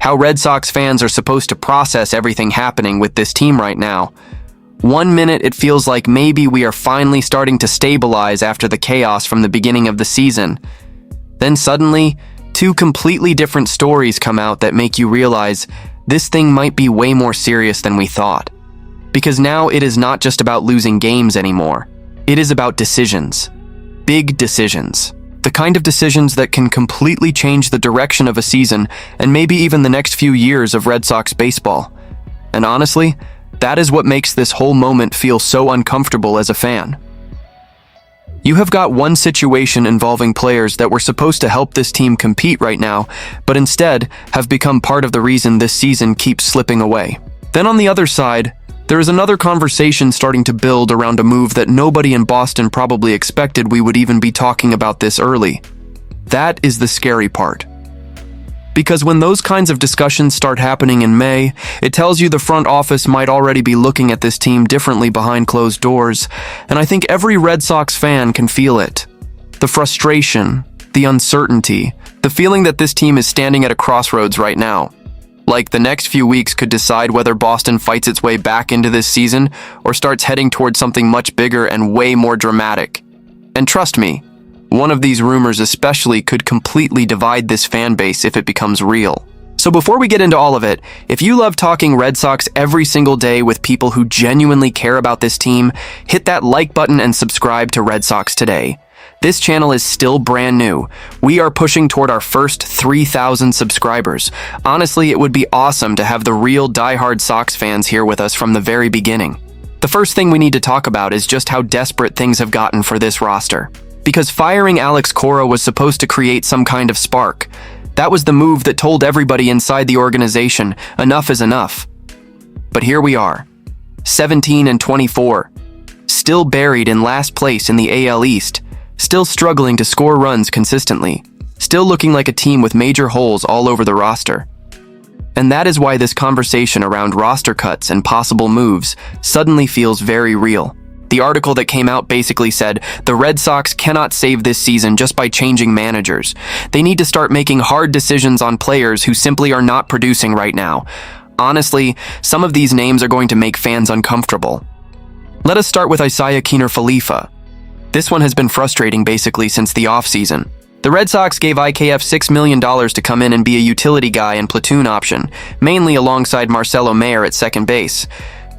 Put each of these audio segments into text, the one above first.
how Red Sox fans are supposed to process everything happening with this team right now. One minute it feels like maybe we are finally starting to stabilize after the chaos from the beginning of the season. Then suddenly, two completely different stories come out that make you realize this thing might be way more serious than we thought. Because now it is not just about losing games anymore. It is about decisions. Big decisions. The kind of decisions that can completely change the direction of a season and maybe even the next few years of Red Sox baseball. And honestly, that is what makes this whole moment feel so uncomfortable as a fan. You have got one situation involving players that were supposed to help this team compete right now, but instead have become part of the reason this season keeps slipping away. Then on the other side, there is another conversation starting to build around a move that nobody in Boston probably expected we would even be talking about this early. That is the scary part. Because when those kinds of discussions start happening in May, it tells you the front office might already be looking at this team differently behind closed doors, and I think every Red Sox fan can feel it. The frustration, the uncertainty, the feeling that this team is standing at a crossroads right now. Like the next few weeks could decide whether Boston fights its way back into this season or starts heading towards something much bigger and way more dramatic. And trust me, one of these rumors especially could completely divide this fan base if it becomes real. So before we get into all of it, if you love talking Red Sox every single day with people who genuinely care about this team, hit that like button and subscribe to Red Sox Today. This channel is still brand new. We are pushing toward our first 3,000 subscribers. Honestly, it would be awesome to have the real diehard Sox fans here with us from the very beginning. The first thing we need to talk about is just how desperate things have gotten for this roster. Because firing Alex Cora was supposed to create some kind of spark. That was the move that told everybody inside the organization, enough is enough. But here we are, 17-24, still buried in last place in the AL East, still struggling to score runs consistently, still looking like a team with major holes all over the roster. And that is why this conversation around roster cuts and possible moves suddenly feels very real. The article that came out basically said, the Red Sox cannot save this season just by changing managers. They need to start making hard decisions on players who simply are not producing right now. Honestly, some of these names are going to make fans uncomfortable. Let us start with Isiah Kiner-Falefa. This one has been frustrating basically since the offseason. The Red Sox gave IKF $6 million to come in and be a utility guy and platoon option, mainly alongside Marcelo Mayer at second base.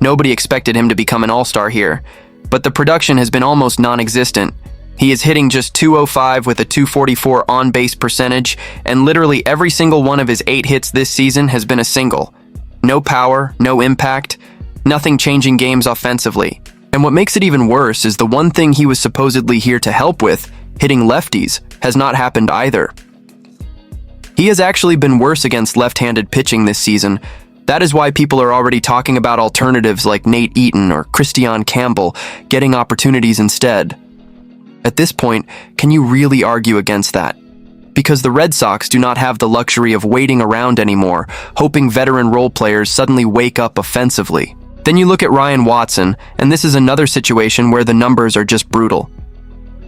Nobody expected him to become an all-star here, but the production has been almost non-existent. He is hitting just .205 with a .244 on-base percentage, and literally every single one of his 8 hits this season has been a single. No power, no impact, nothing changing games offensively. And what makes it even worse is the one thing he was supposedly here to help with, hitting lefties, has not happened either. He has actually been worse against left-handed pitching this season. That is why people are already talking about alternatives like Nate Eaton or Christian Campbell getting opportunities instead. At this point, can you really argue against that? Because the Red Sox do not have the luxury of waiting around anymore, hoping veteran role players suddenly wake up offensively. Then you look at Ryan Watson, and this is another situation where the numbers are just brutal.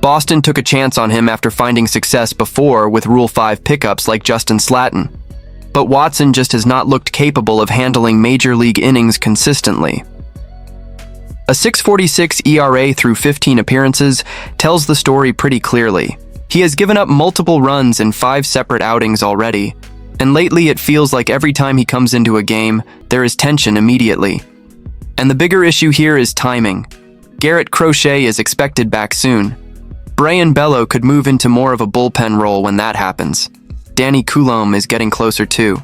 Boston took a chance on him after finding success before with Rule 5 pickups like Justin Slatton. But Watson just has not looked capable of handling major league innings consistently. A 6.46 ERA through 15 appearances tells the story pretty clearly. He has given up multiple runs in 5 separate outings already, and lately it feels like every time he comes into a game, there is tension immediately. And the bigger issue here is timing. Garrett Crochet is expected back soon. Brayan Bello could move into more of a bullpen role when that happens. Danny Coulombe is getting closer too.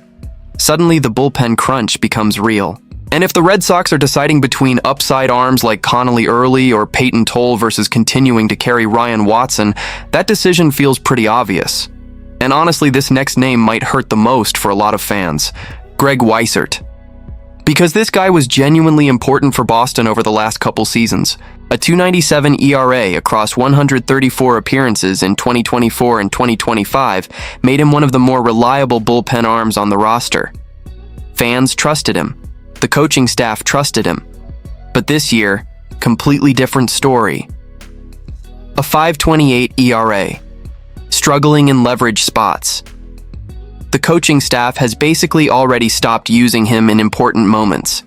Suddenly the bullpen crunch becomes real. And if the Red Sox are deciding between upside arms like Connolly Early or Peyton Toll versus continuing to carry Ryan Watson, that decision feels pretty obvious. And honestly, this next name might hurt the most for a lot of fans. Greg Weissert. Because this guy was genuinely important for Boston over the last couple seasons. A .297 ERA across 134 appearances in 2024 and 2025 made him one of the more reliable bullpen arms on the roster. Fans trusted him. The coaching staff trusted him. But this year, completely different story. A .528 ERA. Struggling in leverage spots. the coaching staff has basically already stopped using him in important moments.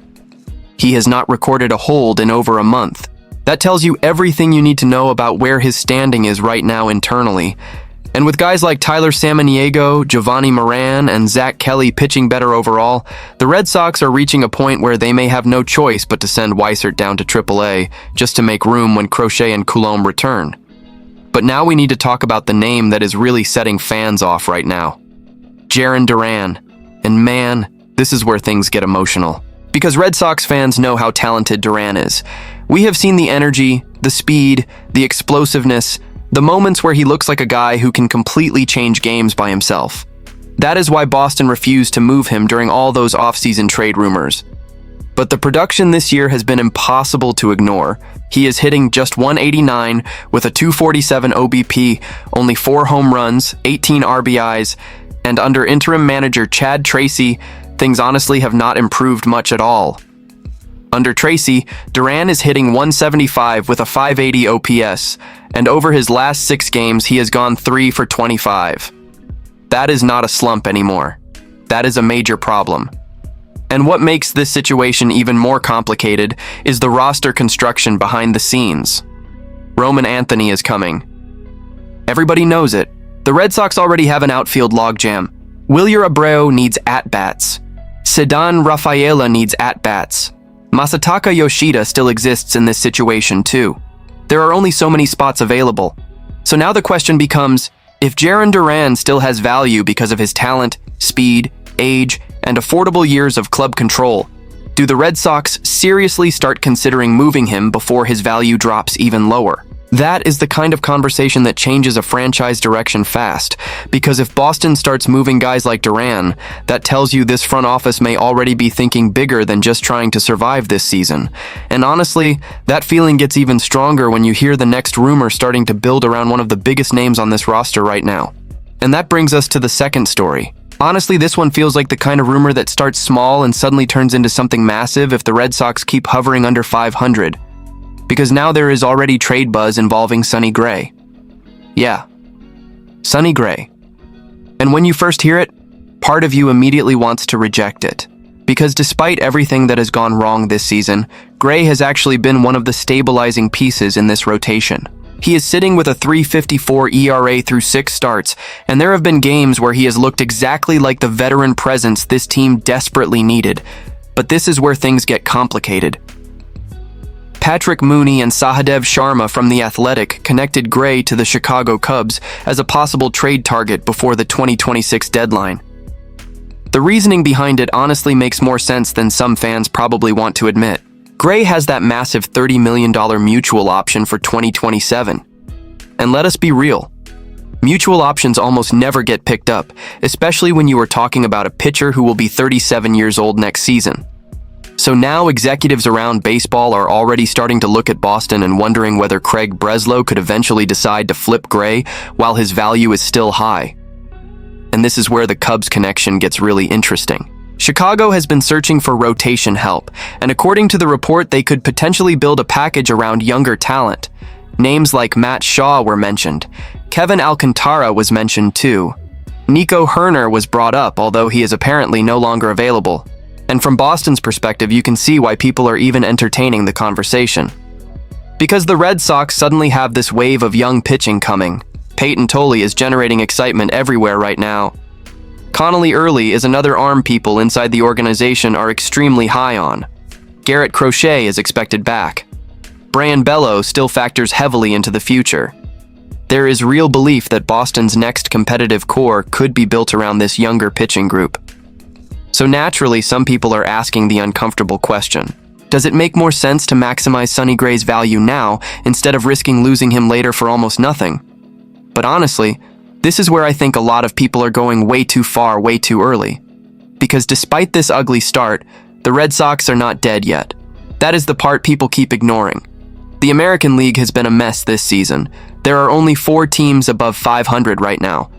He has not recorded a hold in over a month. That tells you everything you need to know about where his standing is right now internally. And with guys like Tyler Samaniego, Giovanni Moran, and Zach Kelly pitching better overall, the Red Sox are reaching a point where they may have no choice but to send Weissert down to AAA just to make room when Crochet and Coulombe return. But now we need to talk about the name that is really setting fans off right now. Jarren Duran. And man, this is where things get emotional. Because Red Sox fans know how talented Duran is. We have seen the energy, the speed, the explosiveness, the moments where he looks like a guy who can completely change games by himself. That is why Boston refused to move him during all those off-season trade rumors. But the production this year has been impossible to ignore. He is hitting just .189 with a .247 OBP, only 4 home runs, 18 RBIs, and under interim manager Chad Tracy, things honestly have not improved much at all. Under Tracy, Duran is hitting .175 with a .580 OPS, and over his last 6 games, he has gone 3 for 25. That is not a slump anymore. That is a major problem. And what makes this situation even more complicated is the roster construction behind the scenes. Roman Anthony is coming. Everybody knows it. The Red Sox already have an outfield logjam. Wilyer Abreu needs at-bats. Ceddanne Rafaela needs at-bats. Masataka Yoshida still exists in this situation too. There are only so many spots available. So now the question becomes, if Jarren Duran still has value because of his talent, speed, age, and affordable years of club control, do the Red Sox seriously start considering moving him before his value drops even lower? That is the kind of conversation that changes a franchise direction fast, because if Boston starts moving guys like Duran, that tells you this front office may already be thinking bigger than just trying to survive this season. And honestly, that feeling gets even stronger when you hear the next rumor starting to build around one of the biggest names on this roster right now. And that brings us to the second story. Honestly, this one feels like the kind of rumor that starts small and suddenly turns into something massive if the Red Sox keep hovering under 500. Because now there is already trade buzz involving Sonny Gray. Yeah, Sonny Gray. And when you first hear it, part of you immediately wants to reject it. Because despite everything that has gone wrong this season, Gray has actually been one of the stabilizing pieces in this rotation. He is sitting with a .354 ERA through 6 starts, and there have been games where he has looked exactly like the veteran presence this team desperately needed. But this is where things get complicated. Patrick Mooney and Sahadev Sharma from The Athletic connected Gray to the Chicago Cubs as a possible trade target before the 2026 deadline. The reasoning behind it honestly makes more sense than some fans probably want to admit. Gray has that massive $30 million mutual option for 2027. And let us be real. Mutual options almost never get picked up, especially when you are talking about a pitcher who will be 37 years old next season. So now executives around baseball are already starting to look at Boston and wondering whether Craig Breslow could eventually decide to flip Gray while his value is still high. And this is where the Cubs connection gets really interesting. Chicago has been searching for rotation help, and according to the report, they could potentially build a package around younger talent. Names like Matt Shaw were mentioned. Kevin Alcantara was mentioned too. Nico Herner was brought up, although he is apparently no longer available. And from Boston's perspective, you can see why people are even entertaining the conversation. Because the Red Sox suddenly have this wave of young pitching coming. Peyton Tolle is generating excitement everywhere right now. Connolly Early is another arm people inside the organization are extremely high on. Garrett Crochet is expected back. Brayan Bello still factors heavily into the future. There is real belief that Boston's next competitive core could be built around this younger pitching group. So naturally, some people are asking the uncomfortable question. Does it make more sense to maximize Sonny Gray's value now instead of risking losing him later for almost nothing? But honestly, this is where I think a lot of people are going way too far, way too early. Because despite this ugly start, the Red Sox are not dead yet. That is the part people keep ignoring. The American League has been a mess this season. There are only 4 teams above 500 right now.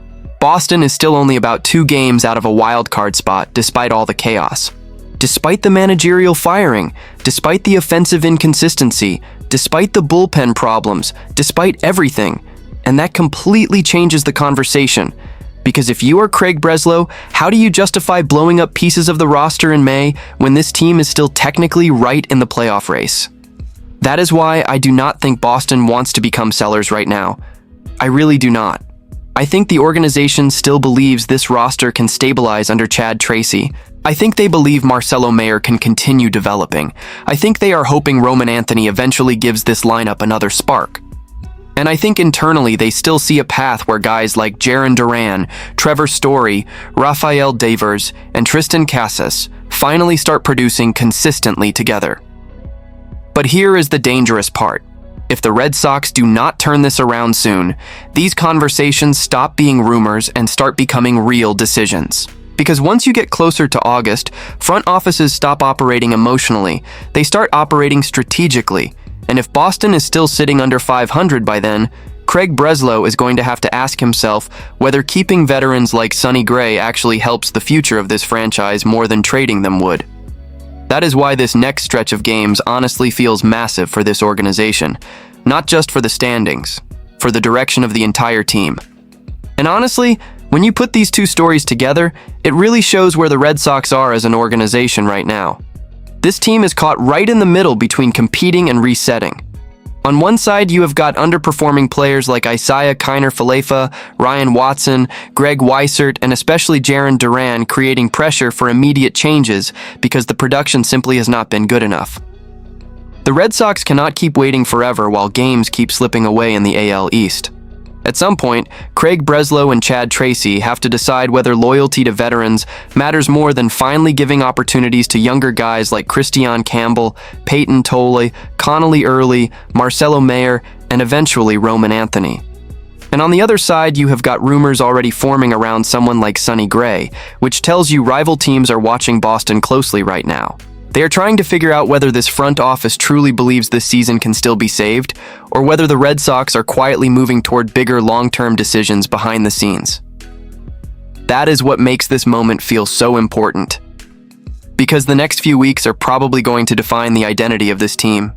Boston is still only about 2 games out of a wild card spot despite all the chaos. Despite the managerial firing, despite the offensive inconsistency, despite the bullpen problems, despite everything. And that completely changes the conversation. Because if you are Craig Breslow, how do you justify blowing up pieces of the roster in May when this team is still technically right in the playoff race? That is why I do not think Boston wants to become sellers right now. I really do not. I think the organization still believes this roster can stabilize under Chad Tracy. I think they believe Marcelo Mayer can continue developing. I think they are hoping Roman Anthony eventually gives this lineup another spark. And I think internally they still see a path where guys like Jarren Duran, Trevor Story, Rafael Devers, and Tristan Casas finally start producing consistently together. But here is the dangerous part. If the Red Sox do not turn this around soon, these conversations stop being rumors and start becoming real decisions. Because once you get closer to August, front offices stop operating emotionally. They start operating strategically. And if Boston is still sitting under 500 by then, Craig Breslow is going to have to ask himself whether keeping veterans like Sonny Gray actually helps the future of this franchise more than trading them would. That is why this next stretch of games honestly feels massive for this organization, not just for the standings, for the direction of the entire team. And honestly, when you put these two stories together, it really shows where the Red Sox are as an organization right now. This team is caught right in the middle between competing and resetting. On one side, you have got underperforming players like Isiah Kiner-Falefa, Ryan Watson, Greg Weissert, and especially Jarren Duran creating pressure for immediate changes because the production simply has not been good enough. The Red Sox cannot keep waiting forever while games keep slipping away in the AL East. At some point, Craig Breslow and Chad Tracy have to decide whether loyalty to veterans matters more than finally giving opportunities to younger guys like Christian Campbell, Peyton Tolle, Connolly Early, Marcelo Mayer, and eventually Roman Anthony. And on the other side, you have got rumors already forming around someone like Sonny Gray, which tells you rival teams are watching Boston closely right now. They are trying to figure out whether this front office truly believes this season can still be saved, or whether the Red Sox are quietly moving toward bigger long-term decisions behind the scenes. That is what makes this moment feel so important. Because the next few weeks are probably going to define the identity of this team.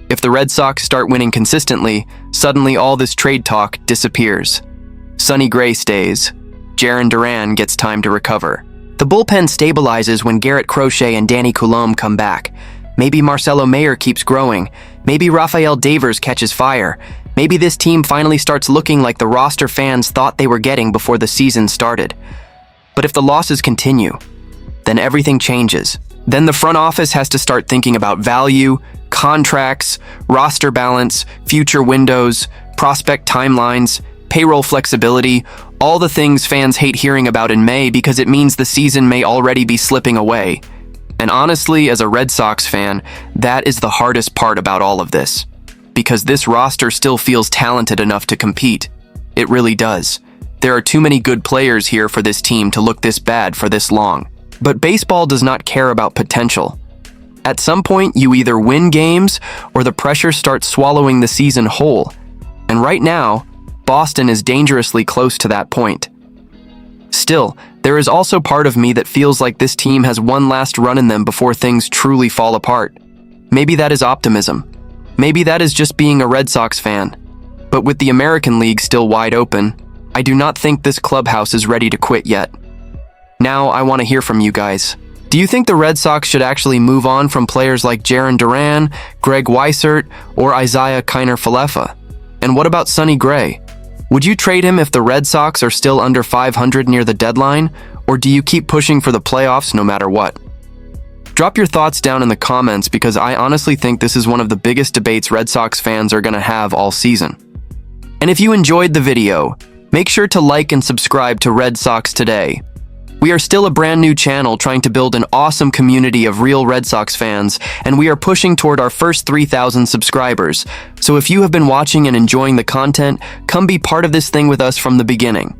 If the Red Sox start winning consistently, suddenly all this trade talk disappears. Sonny Gray stays. Jarren Duran gets time to recover. The bullpen stabilizes when Garrett Crochet and Danny Coulombe come back. Maybe Marcelo Mayer keeps growing. Maybe Rafael Devers catches fire. Maybe this team finally starts looking like the roster fans thought they were getting before the season started. But if the losses continue, then everything changes. Then the front office has to start thinking about value, contracts, roster balance, future windows, prospect timelines, payroll flexibility, all the things fans hate hearing about in May because it means the season may already be slipping away. And honestly, as a Red Sox fan, that is the hardest part about all of this. Because this roster still feels talented enough to compete. It really does. There are too many good players here for this team to look this bad for this long. But baseball does not care about potential. At some point, you either win games or the pressure starts swallowing the season whole. And right now, Boston is dangerously close to that point. Still, there is also part of me that feels like this team has one last run in them before things truly fall apart. Maybe that is optimism. Maybe that is just being a Red Sox fan. But with the American League still wide open, I do not think this clubhouse is ready to quit yet. Now, I want to hear from you guys. Do you think the Red Sox should actually move on from players like Jarren Duran, Greg Weissert, or Isiah Kiner-Falefa? And what about Sonny Gray? Would you trade him if the Red Sox are still under 500 near the deadline, or do you keep pushing for the playoffs no matter what? Drop your thoughts down in the comments because I honestly think this is one of the biggest debates Red Sox fans are going to have all season. And if you enjoyed the video, make sure to like and subscribe to Red Sox Today. We are still a brand new channel trying to build an awesome community of real Red Sox fans, and we are pushing toward our first 3,000 subscribers. So if you have been watching and enjoying the content, come be part of this thing with us from the beginning.